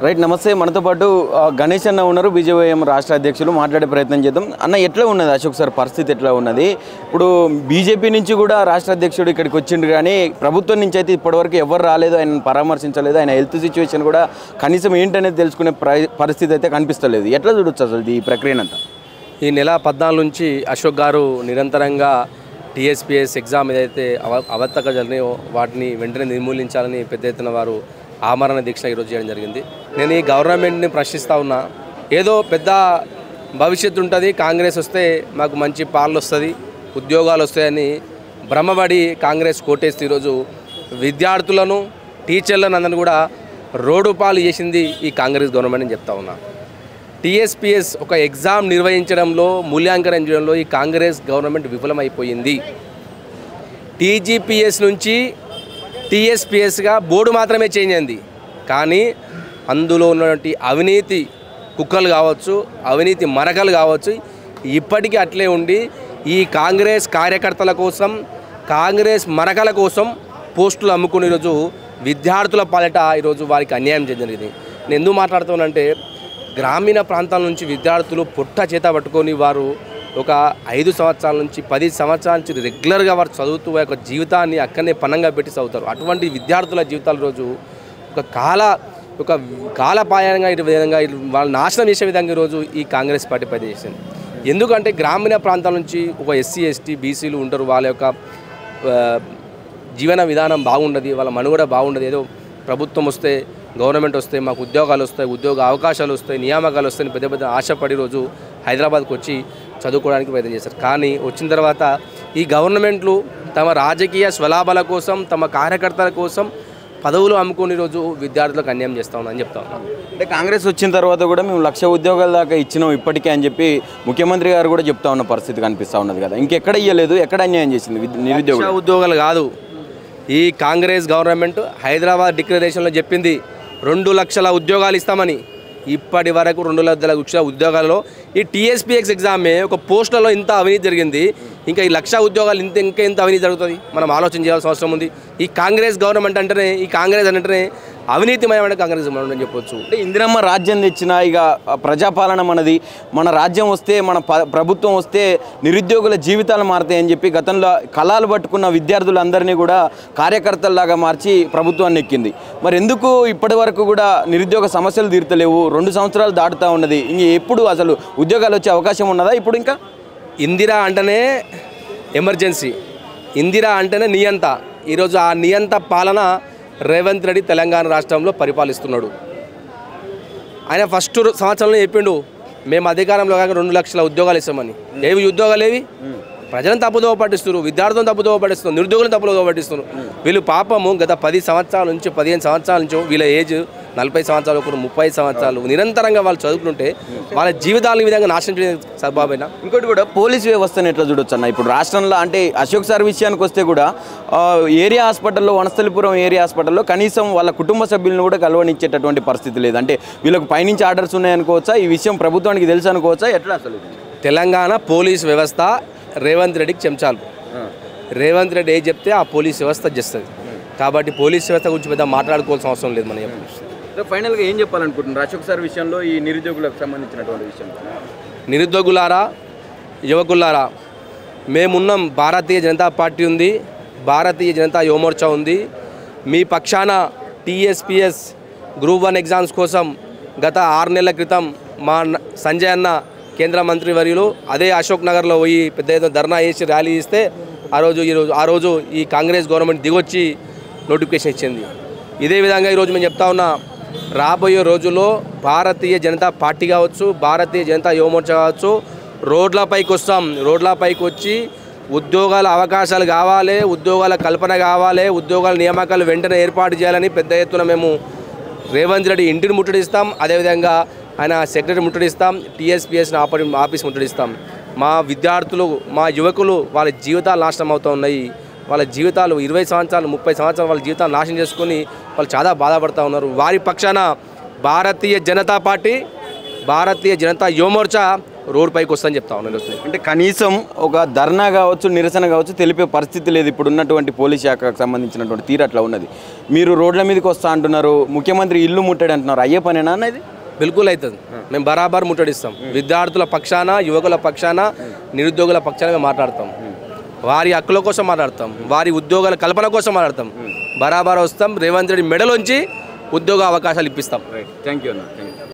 Right నమస్తే మనతో పాటు గణేష్ అన్న ఉన్నారు బీజేపీఎం రాష్ట్ర అధ్యక్షులు మాట్లాడే ప్రయత్నం చేద్దాం అన్న ఎట్లా ఉన్నది అశోక్ సార్ పరిస్థితి ఎట్లా ఉన్నది ఇప్పుడు బీజేపీ నుంచి కూడా రాష్ట్ర అధ్యక్షుడు ఇక్కడికి వచ్చిండు కానీ ప్రభుత్వం నుంచి అయితే ఇప్పటివరకు ఎవరు రాలేదు ఆయన పరామర్శించలేదు ఆయన హెల్త్ సిచ్యువేషన్ కూడా కనీసం ఏంటనేది తెలుసుకునే పరిస్థితి అయితే కనిపిస్తలేదు ఎట్లా చూడొచ్చు అసలు ఈ ప్రక్రియనంతా ఈ నెల 14 నుంచి అశోక్ గారు నిరంతరంగా టీఎస్పీఎస్ ఎగ్జామ్ ఏదైతే అవత్తక జరిగినాయో వాటిని వెంటనే నిర్మూలించాలని పెద్ద ఎత్తున వారు ఆమరణ దీక్ష ఈరోజు చేయడం జరిగింది. నేను ఈ గవర్నమెంట్ని ప్రశ్నిస్తూ ఉన్నా, ఏదో పెద్ద భవిష్యత్తు ఉంటుంది, కాంగ్రెస్ వస్తే మాకు మంచి పాలన వస్తుంది, ఉద్యోగాలు వస్తాయని భ్రమపడి కాంగ్రెస్ కోటేస్తే ఈరోజు విద్యార్థులను టీచర్లను అందరిని కూడా రోడ్డు పాలు చేసింది ఈ కాంగ్రెస్ గవర్నమెంట్ అని చెప్తా ఉన్నా. టీఎస్పీఎస్ ఒక ఎగ్జామ్ నిర్వహించడంలో మూల్యాంకనం చేయడంలో ఈ కాంగ్రెస్ గవర్నమెంట్ విఫలమైపోయింది. టీజీపీఎస్ నుంచి టీఎస్పీఎస్గా బోర్డు మాత్రమే చేంజ్ అయింది, కానీ అందులో ఉన్నటువంటి అవినీతి కుక్కలు కావచ్చు, అవినీతి మరకలు కావచ్చు ఇప్పటికీ అట్లే ఉండి ఈ కాంగ్రెస్ కార్యకర్తల కోసం, కాంగ్రెస్ మరకల కోసం పోస్టులు అమ్ముకుని ఈరోజు విద్యార్థుల పాలిట ఈరోజు వారికి అన్యాయం జరిగింది. నేను ఎందుకు మాట్లాడుతానంటే, గ్రామీణ ప్రాంతాల నుంచి విద్యార్థులు పొట్ట చేత పట్టుకొని వారు ఒక 5 సంవత్సరాల నుంచి 10 సంవత్సరాల నుంచి రెగ్యులర్గా వారు చదువుతూ యొక్క జీవితాన్ని అక్కడనే పణంగా పెట్టి చదువుతారు. అటువంటి విద్యార్థుల జీవితాల రోజు ఒక కాలపాయంగా ఈ విధంగా వాళ్ళు నాశనం చేసే విధంగా ఈరోజు ఈ కాంగ్రెస్ పార్టీ పనిచేసింది. ఎందుకంటే గ్రామీణ ప్రాంతాల నుంచి ఒక ఎస్సీ ఎస్టీ బీసీలు ఉంటారు, వాళ్ళ యొక్క జీవన విధానం బాగుండదు, వాళ్ళ మనుగడ బాగుండదు. ఏదో ప్రభుత్వం వస్తే, గవర్నమెంట్ వస్తే మాకు ఉద్యోగాలు వస్తాయి, ఉద్యోగ అవకాశాలు వస్తాయి, నియామకాలు వస్తాయని పెద్ద పెద్ద ఆశపడి రోజు హైదరాబాద్కు వచ్చి చదువుకోవడానికి ప్రయత్నం చేశారు. కానీ వచ్చిన తర్వాత ఈ గవర్నమెంట్లు తమ రాజకీయ స్వలాభాల కోసం, తమ కార్యకర్తల కోసం పదవులు అమ్ముకుని రోజు విద్యార్థులకు అన్యాయం చేస్తా ఉన్నామని చెప్తా ఉన్నాం. అంటే కాంగ్రెస్ వచ్చిన తర్వాత కూడా మేము 1,00,000 ఉద్యోగాల దాకా ఇచ్చినాం ఇప్పటికే అని చెప్పి ముఖ్యమంత్రి గారు కూడా చెప్తా ఉన్న పరిస్థితి కనిపిస్తూ ఉన్నది కదా. ఇంకెక్కడ ఇవ్వలేదు, ఎక్కడ అన్యాయం చేసింది ఉద్యోగాలు కాదు. ఈ కాంగ్రెస్ గవర్నమెంట్ హైదరాబాద్ డిక్లరేషన్లో చెప్పింది 2 లక్షల ఉద్యోగాలు ఇస్తామని. ఇప్పటి వరకు 2 లక్షల ఉద్యోగాలలో ఈ టీఎస్పీఎస్ ఎగ్జామే ఒక పోస్టులలో ఇంత అవినీతి జరిగింది, ఇంకా ఈ 1,00,000 ఉద్యోగాలు ఇంత అవినీతి జరుగుతుంది, మనం ఆలోచన చేయాల్సిన అవసరం ఉంది. ఈ కాంగ్రెస్ గవర్నమెంట్ అంటేనే, ఈ కాంగ్రెస్ అంటేనే అవినీతిమయమైన కాంగ్రెస్ గవర్నమెంట్ అని చెప్పొచ్చు. అంటే ఇందిరమ్మ రాజ్యం తెచ్చిన ఇక ప్రజాపాలన మనది, మన రాజ్యం వస్తే, మన ప్రభుత్వం వస్తే నిరుద్యోగుల జీవితాలు మారుతాయని చెప్పి గతంలో కళాలు పట్టుకున్న విద్యార్థులందరినీ కూడా కార్యకర్తల్లాగా మార్చి ప్రభుత్వాన్ని ఎక్కింది. మరి ఎందుకు ఇప్పటి వరకు కూడా నిరుద్యోగ సమస్యలు తీర్తలేవు? 2 సంవత్సరాలు దాటుతూ ఉన్నది, ఇంక ఎప్పుడు అసలు ఉద్యోగాలు వచ్చే అవకాశం ఉన్నదా? ఇప్పుడు ఇంకా ఇందిరా అంటేనే ఎమర్జెన్సీ, ఇందిరా అంటేనే నియంత. ఈరోజు ఆ నియంత పాలన రేవంత్ రెడ్డి తెలంగాణ రాష్ట్రంలో పరిపాలిస్తున్నాడు. ఆయన ఫస్ట్ సంవత్సరంలో చెప్పిండు మేము అధికారంలో కాక 2 లక్షల ఉద్యోగాలు ఇస్తామని. ఏవి ఉద్యోగాలు ఏవి? ప్రజలను తప్పుదోవ పట్టిస్తున్నారు, విద్యార్థులను తప్పుదోవ పట్టిస్తున్నారు, నిరుద్యోగులను తప్పుదోవ పట్టిస్తున్నారు. వీళ్ళు పాపము గత 10 సంవత్సరాల నుంచి 15 సంవత్సరాల నుంచి వీళ్ళ ఏజ్ 40 సంవత్సరాలు, ఒకరు 30 సంవత్సరాలు నిరంతరంగా వాళ్ళు చదువుకుంటే వాళ్ళ జీవితాలను ఈ విధంగా నాశనం చేయడం సద్భావేనా? ఇంకోటి కూడా పోలీస్ వ్యవస్థను ఎట్లా చూడొచ్చు అన్న? ఇప్పుడు రాష్ట్రంలో అంటే అశోక్ సార్ విషయానికి వస్తే కూడా ఏరియా హాస్పిటల్లో, వనస్థలిపురం ఏరియా హాస్పిటల్లో కనీసం వాళ్ళ కుటుంబ సభ్యులను కూడా కలవనిచ్చేటటువంటి పరిస్థితి లేదు. అంటే వీళ్ళకు పైనుంచి ఆర్డర్స్ ఉన్నాయనుకోవచ్చా? ఈ విషయం ప్రభుత్వానికి తెలుసు అనుకోవచ్చా? ఎట్లా అసలు తెలంగాణ పోలీస్ వ్యవస్థ రేవంత్ రెడ్డికి చెంచాలు. రేవంత్ రెడ్డి ఏం చెప్తే ఆ పోలీస్ వ్యవస్థ చేస్తుంది. కాబట్టి పోలీస్ వ్యవస్థ గురించి పెద్ద మాట్లాడుకోవాల్సిన అవసరం లేదు. మనం ఫైనల్గా ఏం చెప్పాలనుకుంటున్నారు అశోక్ సార్ విషయంలో, ఈ నిరుద్యోగులకు సంబంధించినటువంటి విషయం? నిరుద్యోగులారా, యువకులారా, మేమున్నాం. భారతీయ జనతా పార్టీ ఉంది, భారతీయ జనతా యువమోర్చా ఉంది. మీ పక్షాన టీఎస్పీఎస్ గ్రూప్ 1 ఎగ్జామ్స్ కోసం గత 6 నెలల క్రితం మా సంజయ్ అన్న కేంద్ర మంత్రి వర్యులు అదే అశోక్ నగర్లో పోయి పెద్ద ఏదో ధర్నా చేసి ర్యాలీ ఇస్తే ఆ రోజు ఈ కాంగ్రెస్ గవర్నమెంట్ దిగొచ్చి నోటిఫికేషన్ ఇచ్చింది. ఇదే విధంగా ఈరోజు మేము చెప్తా ఉన్నా, రాబోయే రోజుల్లో భారతీయ జనతా పార్టీ కావచ్చు, భారతీయ జనతా యువమోర్చా కావచ్చు, రోడ్లపైకి వస్తాం. రోడ్లపైకి వచ్చి ఉద్యోగాల అవకాశాలు కావాలి, ఉద్యోగాల కల్పన కావాలి, ఉద్యోగాల నియామకాలు వెంటనే ఏర్పాటు చేయాలని పెద్ద ఎత్తున మేము రేవంత్ రెడ్డి ఇంటిని ముట్టడిస్తాం. అదేవిధంగా ఆయన సెక్రటరీ ముట్టడిస్తాం, టీఎస్పీఎస్ ఆఫీస్ ముట్టడిస్తాం. మా విద్యార్థులు, మా యువకులు వాళ్ళ జీవితాలు నాశనం అవుతూ ఉన్నాయి. వాళ్ళ జీవితాలు 20 సంవత్సరాలు, 30 సంవత్సరాలు వాళ్ళ జీవితాలు నాశనం చేసుకొని వాళ్ళు చాలా బాధపడుతూ ఉన్నారు. వారి పక్షాన భారతీయ జనతా పార్టీ, భారతీయ జనతా యువమోర్చా రోడ్ పైకి వస్తా అని చెప్తా ఉన్నాను. అంటే కనీసం ఒక ధర్నా కావచ్చు, నిరసన కావచ్చు తెలిపే పరిస్థితి లేదు ఇప్పుడు ఉన్నటువంటి పోలీస్ శాఖకు సంబంధించినటువంటి తీరు అట్లా ఉన్నది. మీరు రోడ్ల మీదకి వస్తా అంటున్నారు, ముఖ్యమంత్రి ఇల్లు ముట్టాడు అంటున్నారు, అయ్యే పనేనా అన్నది? బిల్కుల్ అవుతుంది. మేము బరాబర్ ముట్టడిస్తాం. విద్యార్థుల పక్షాన, యువకుల పక్షాన, నిరుద్యోగుల పక్షాన మేము మాట్లాడతాం. వారి హక్కుల కోసం మాట్లాడతాం, వారి ఉద్యోగాల కల్పన కోసం మాట్లాడతాం. బరాబర్ వస్తాం. రేవంత్ రెడ్డి మెడలోంచి ఉద్యోగ అవకాశాలు ఇప్పిస్తాం. థ్యాంక్ యూ అన్న.